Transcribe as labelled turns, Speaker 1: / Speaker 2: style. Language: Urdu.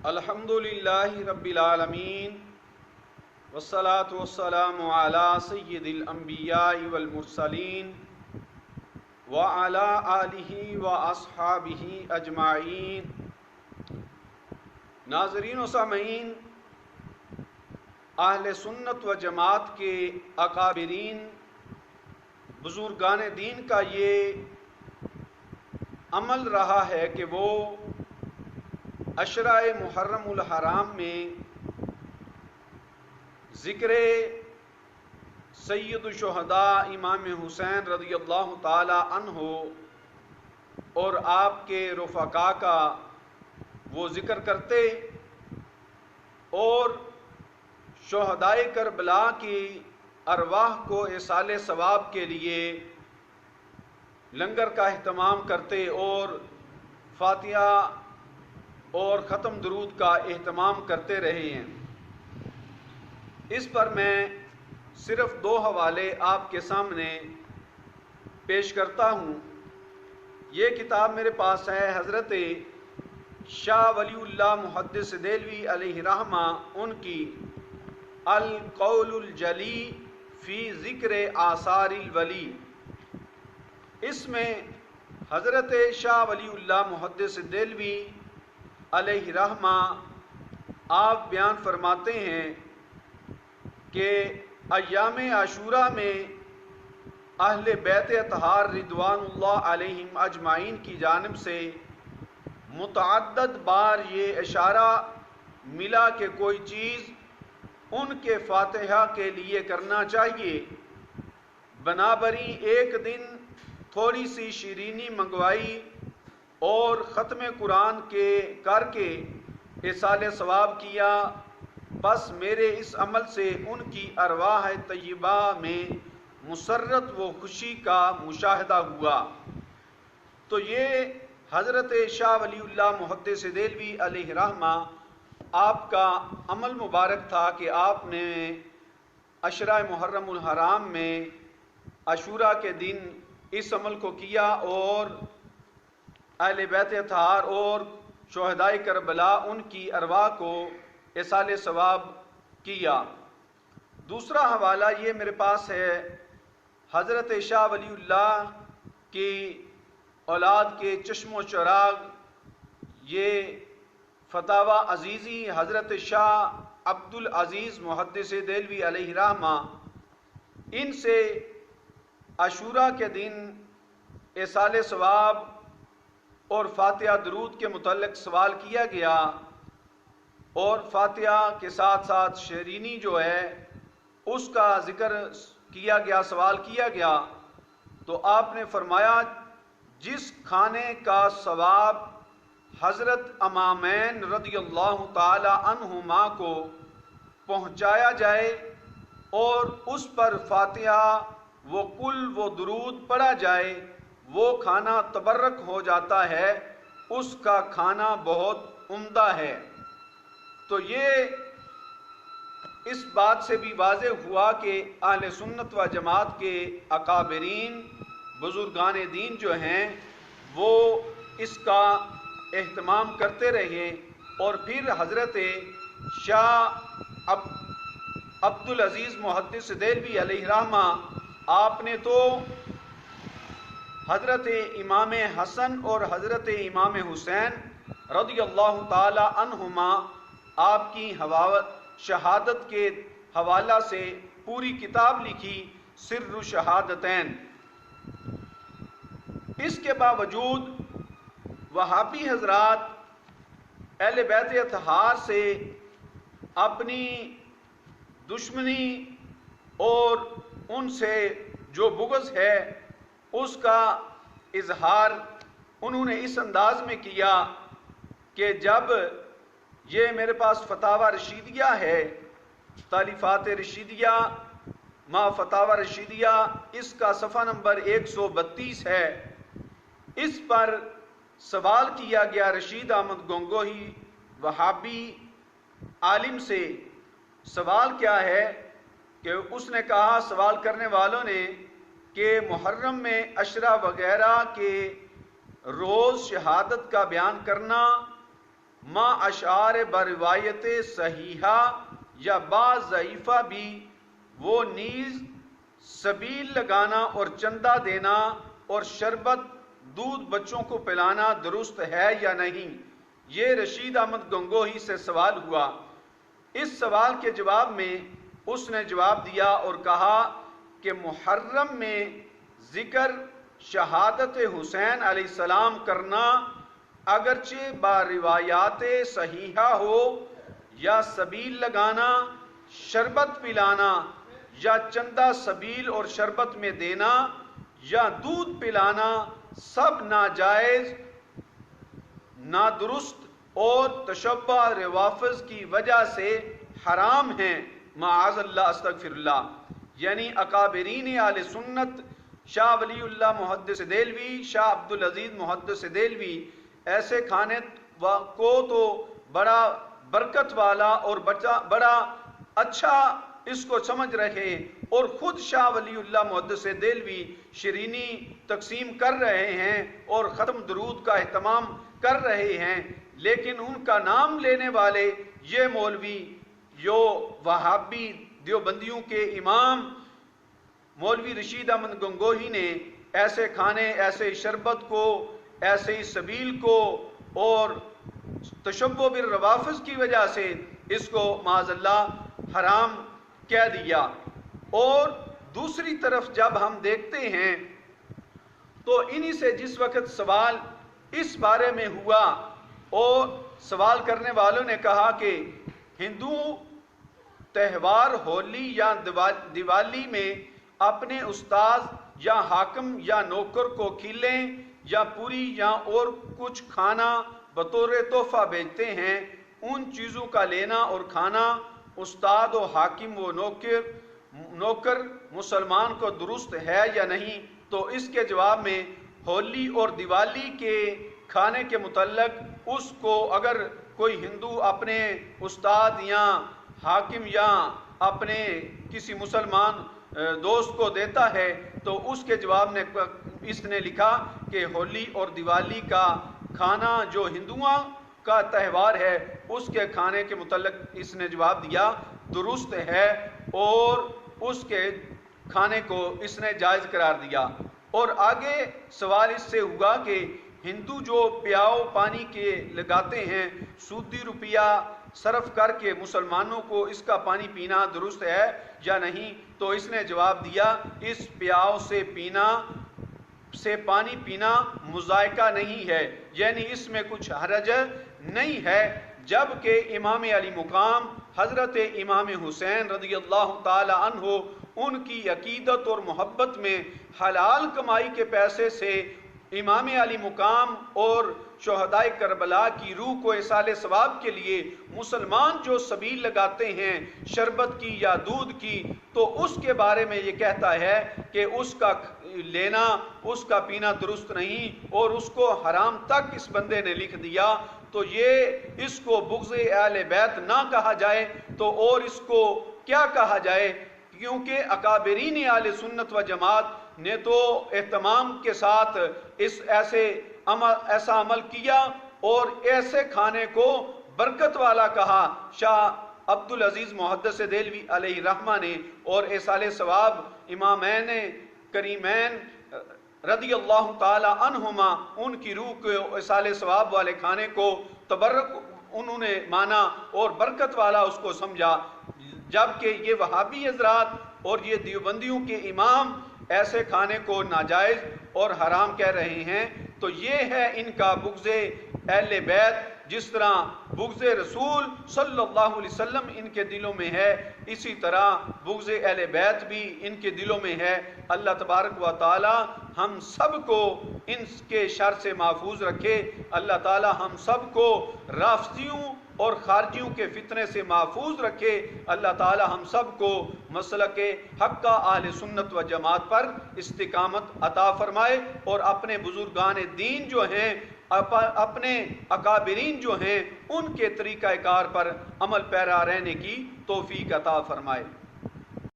Speaker 1: الحمدللہ رب العالمین والصلاة والسلام علی سید الانبیاء والمرسلین وعلی آلہ واصحابہ اجمعین۔ ناظرین و سامعین، اہل سنت و جماعت کے اکابرین بزرگان دین کا یہ عمل رہا ہے کہ وہ عشرہ محرم الحرام میں ذکر سید الشہداء امام حسین رضی اللہ تعالی عنہ اور آپ کے رفقا کا وہ ذکر کرتے اور شہدائے کربلا کی ارواح کو ایصال ثواب کے لیے لنگر کا اہتمام کرتے اور فاتحہ اور ختم درود کا اہتمام کرتے رہے ہیں۔ اس پر میں صرف دو حوالے آپ کے سامنے پیش کرتا ہوں۔ یہ کتاب میرے پاس ہے حضرت شاہ ولی اللہ محدث دہلوی علیہ رحمہ، ان کی القول الجلی فی ذکر آثار الولی۔ اس میں حضرت شاہ ولی اللہ محدث دہلوی علیہ رحمہ آپ بیان فرماتے ہیں کہ ایام عاشوراء میں اہل بیت اطہار رضوان اللہ علیہم اجمعین کی جانب سے متعدد بار یہ اشارہ ملا کہ کوئی چیز ان کے فاتحہ کے لیے کرنا چاہیے۔ بنابری ایک دن تھوڑی سی شیرینی منگوائی اور ختم قرآن کے کر کے ایصال ثواب کیا، بس میرے اس عمل سے ان کی ارواح طیبہ میں مسرت و خوشی کا مشاہدہ ہوا۔ تو یہ حضرت شاہ ولی اللہ محدث دہلوی علیہ رحمہ آپ کا عمل مبارک تھا کہ آپ نے عشرہ محرم الحرام میں عاشوراء کے دن اس عمل کو کیا اور اہل بیت اطہار اور شہدائے کربلا ان کی ارواح کو ایصال ثواب کیا۔ دوسرا حوالہ یہ میرے پاس ہے حضرت شاہ ولی اللہ کی اولاد کے چشم و چراغ، یہ فتاوی عزیزی حضرت شاہ عبد العزیز محدث دہلوی علیہ رحمہ، ان سے عاشوراء کے دن ایصال ثواب اور فاتحہ درود کے متعلق سوال کیا گیا اور فاتحہ کے ساتھ ساتھ شیرینی جو ہے اس کا ذکر کیا گیا، سوال کیا گیا، تو آپ نے فرمایا جس کھانے کا ثواب حضرت امامین رضی اللہ تعالی عنہما کو پہنچایا جائے اور اس پر فاتحہ و کل و درود پڑھا جائے، وہ کھانا تبرک ہو جاتا ہے، اس کا کھانا بہت عمدہ ہے۔ تو یہ اس بات سے بھی واضح ہوا کہ اہل سنت و جماعت کے اکابرین بزرگان دین جو ہیں وہ اس کا اہتمام کرتے رہے۔ اور پھر حضرت شاہ عبد العزیز محدث دہلوی علیہ رحمہ آپ نے تو حضرت امام حسن اور حضرت امام حسین رضی اللہ تعالی عنہما آپ کی شہادت کے حوالہ سے پوری کتاب لکھی، سر شہادتین۔ اس کے باوجود وہابی حضرات اہل بیت اطہار سے اپنی دشمنی اور ان سے جو بغض ہے اس کا اظہار انہوں نے اس انداز میں کیا کہ جب یہ میرے پاس فتاوی رشیدیہ ہے، تالیفات رشیدیہ ما فتاوی رشیدیہ، اس کا صفحہ نمبر 132 ہے، اس پر سوال کیا گیا رشید احمد گنگوہی وہابی عالم سے۔ سوال کیا ہے کہ اس نے کہا، سوال کرنے والوں نے، کہ محرم میں عشرہ وغیرہ کے روز شہادت کا بیان کرنا ما اشعار بروایت صحیحہ یا بعض ضعیفہ بھی وہ نیز سبیل لگانا اور چندہ دینا اور شربت دودھ بچوں کو پلانا درست ہے یا نہیں؟ یہ رشید احمد گنگوہی سے سوال ہوا۔ اس سوال کے جواب میں اس نے جواب دیا اور کہا کہ محرم میں ذکر شہادت حسین علیہ السلام کرنا اگرچہ با روایات صحیحہ ہو، یا سبیل لگانا، شربت پلانا یا چندہ سبیل اور شربت میں دینا یا دودھ پلانا سب ناجائز، نادرست اور تشبہ روافض کی وجہ سے حرام ہیں، معاذ اللہ، استغفر اللہ۔ یعنی اکابرین اہل سنت، شاہ ولی اللہ محدث دہلوی، شاہ عبدالعزیز محدث دہلوی، ایسے کھانے کو تو بڑا برکت والا اور بڑا اچھا اس کو سمجھ رہے، اور خود شاہ ولی اللہ محدث دہلوی شرینی تقسیم کر رہے ہیں اور ختم درود کا اہتمام کر رہے ہیں، لیکن ان کا نام لینے والے یہ مولوی جو وہابی دیوبندیوں کے امام مولوی رشید احمد گنگوہی نے ایسے کھانے، ایسے شربت کو، ایسے سبیل کو اور تشبہ بالروافض کی وجہ سے اس کو معاذ اللہ حرام کہہ دیا۔ اور دوسری طرف جب ہم دیکھتے ہیں تو انہی سے جس وقت سوال اس بارے میں ہوا اور سوال کرنے والوں نے کہا کہ ہندو تہوار ہولی یا دیوالی میں اپنے استاذ یا حاکم یا نوکر کو کھیلیں یا پوری یا اور کچھ کھانا بطور تحفہ بھیجتے ہیں، ان چیزوں کا لینا اور کھانا استاد و حاکم و نوکر مسلمان کو درست ہے یا نہیں؟ تو اس کے جواب میں ہولی اور دیوالی کے کھانے کے متعلق اس کو اگر کوئی ہندو اپنے استاد یا حاکم یا اپنے کسی مسلمان دوست کو دیتا ہے تو اس کے جواب میں اس نے لکھا کہ ہولی اور دیوالی کا کھانا جو ہندوؤں کا تہوار ہے اس کے کھانے کے متعلق اس نے جواب دیا درست ہے، اور اس کے کھانے کو اس نے جائز قرار دیا۔ اور آگے سوال اس سے ہوا کہ ہندو جو پیاؤ پانی کے لگاتے ہیں، سودی روپیہ صرف کر کے مسلمانوں کو اس کا پانی پینا درست ہے یا نہیں؟ تو اس نے جواب دیا اس پیاؤ سے پانی پینا مذائقہ نہیں ہے، یعنی اس میں کچھ حرج نہیں ہے، جبکہ امام علی مقام حضرت امام حسین رضی اللہ تعالی عنہ ان کی عقیدت اور محبت میں حلال کمائی کے پیسے سے امام علی مقام اور شہدائے کربلا کی روح کو ایصال ثواب کے لیے مسلمان جو سبیل لگاتے ہیں شربت کی یا دودھ کی، تو اس کے بارے میں یہ کہتا ہے کہ اس کا لینا، اس کا پینا درست نہیں، اور اس کو حرام تک اس بندے نے لکھ دیا۔ تو یہ اس کو بغض اہل بیت نہ کہا جائے تو اور اس کو کیا کہا جائے؟ کیونکہ اکابرین اہل سنت و جماعت نے تو اہتمام کے ساتھ ایسا عمل کیا اور ایسے کھانے کو برکت والا کہا۔ شاہ عبدالعزیز محدث دہلوی علیہ رحمہ نے اور ایصال ثواب امامین کریمین رضی اللہ تعالی عنہما ان کی روح کو ایصال ثواب والے کھانے کو تبرک انہوں نے مانا اور برکت والا اس کو سمجھا، جبکہ یہ وہابی حضرات اور یہ دیوبندیوں کے امام ایسے کھانے کو ناجائز اور حرام کہہ رہے ہیں۔ تو یہ ہے ان کا بغض اہل بیت، جس طرح بغض رسول صلی اللہ علیہ وسلم ان کے دلوں میں ہے، اسی طرح بغض اہل بیت بھی ان کے دلوں میں ہے۔ اللہ تبارک و تعالی ہم سب کو ان کے شر سے محفوظ رکھے، اللہ تعالی ہم سب کو رافضیوں اور خارجیوں کے فتنے سے محفوظ رکھے، اللہ تعالی ہم سب کو مسلک حق اہل سنت و جماعت پر استقامت عطا فرمائے، اور اپنے بزرگان دین جو ہیں، اپنے اکابرین جو ہیں، ان کے طریقہ کار پر عمل پیرا رہنے کی توفیق عطا فرمائے۔